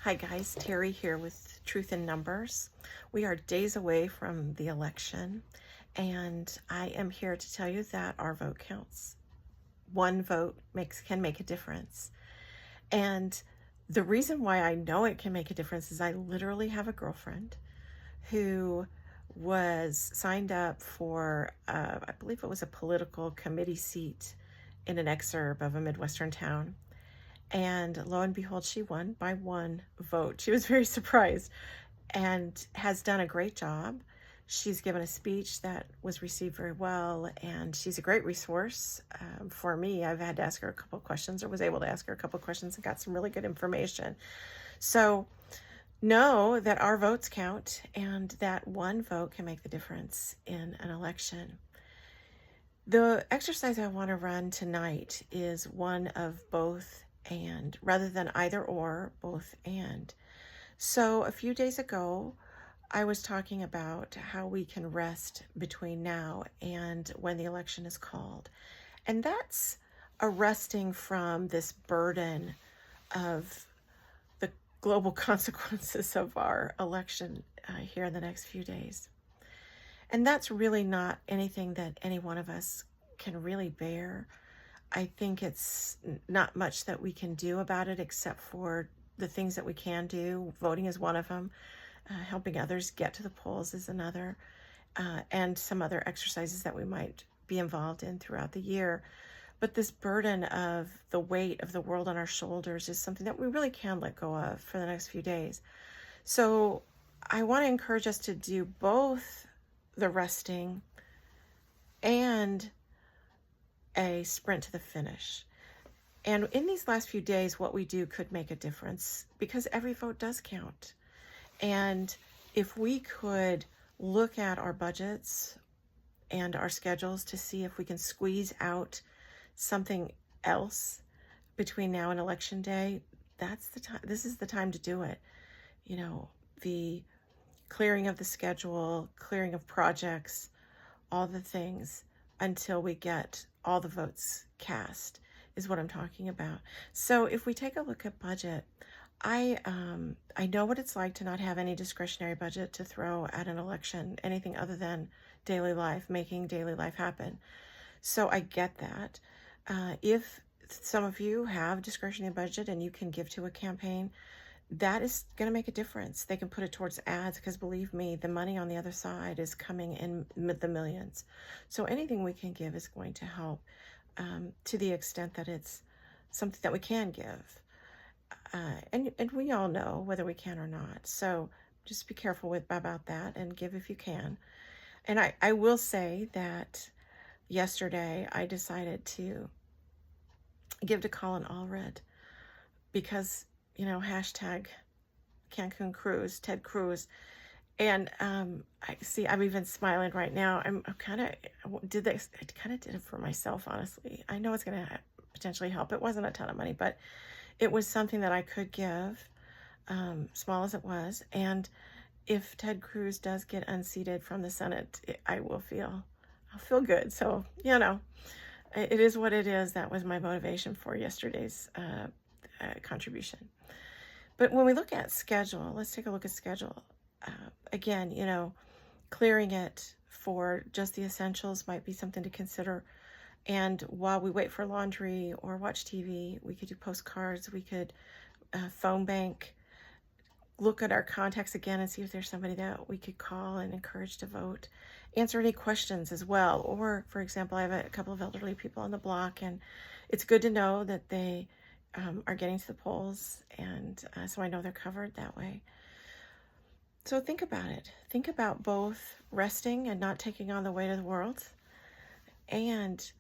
Hi guys, Terry here with Truth in Numbers. We are days away from the election, and I am here to tell you that our vote counts. One vote can make a difference. And the reason why I know it can make a difference is I literally have a girlfriend who was signed up for, I believe it was a political committee seat in an exurb of a Midwestern town. And lo and behold, she won by one vote. She was very surprised and has done a great job. She's given a speech that was received very well, and she's a great resource for me. I've had to ask her a couple of questions, or was able to ask her a couple of questions, and got some really good information. So know that our votes count, and that one vote can make the difference in an election. The exercise I want to run tonight is one of both and, rather than either or, both and. So a few days ago, I was talking about how we can rest between now and when the election is called. And that's a resting from this burden of the global consequences of our election here in the next few days. And that's really not anything that any one of us can really bear. I think it's not much that we can do about it except for the things that we can do. Voting is one of them. Helping others get to the polls is another. And some other exercises that we might be involved in throughout the year. But this burden of the weight of the world on our shoulders is something that we really can let go of for the next few days. So I want to encourage us to do both the resting and a sprint to the finish. And in these last few days, what we do could make a difference because every vote does count. And if we could look at our budgets and our schedules to see if we can squeeze out something else between now and election day, that's the time. This is the time to do it. You know, the clearing of the schedule, clearing of projects, all the things until we get all the votes cast is what I'm talking about. So if we take a look at budget, I know what it's like to not have any discretionary budget to throw at an election, anything other than daily life, making daily life happen. So I get that. If some of you have discretionary budget and you can give to a campaign, that is going to make a difference. They can put it towards ads because believe me, the money on the other side is coming in the millions. So anything we can give is going to help to the extent that it's something that we can give. And we all know whether we can or not. So just be careful about that and give if you can. And I will say that yesterday I decided to give to Colin Allred because, you know, hashtag Cancun Cruise, Ted Cruz. And I see, I'm even smiling right now. I'm kind of did this. I kind of did it for myself, honestly. I know it's going to potentially help. It wasn't a ton of money, but it was something that I could give, small as it was. And if Ted Cruz does get unseated from the Senate, I'll feel good. So, you know, it is what it is. That was my motivation for yesterday's contribution. But when we look at schedule, let's take a look at schedule. Again, you know, clearing it for just the essentials might be something to consider. And while we wait for laundry or watch TV, we could do postcards, we could phone bank, look at our contacts again and see if there's somebody that we could call and encourage to vote. Answer any questions as well. Or, for example, I have a couple of elderly people on the block, and it's good to know that they are getting to the polls, and so I know they're covered that way. So think about it. Think about both resting and not taking on the weight of the world and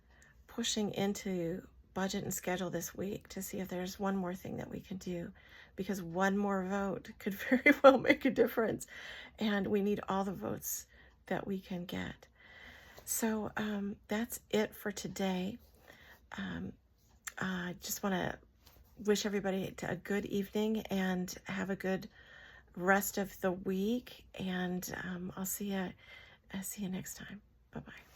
pushing into budget and schedule this week to see if there's one more thing that we can do, because one more vote could very well make a difference, and we need all the votes that we can get. So that's it for today. I just want to wish everybody a good evening and have a good rest of the week, and I'll see you next time. Bye-bye.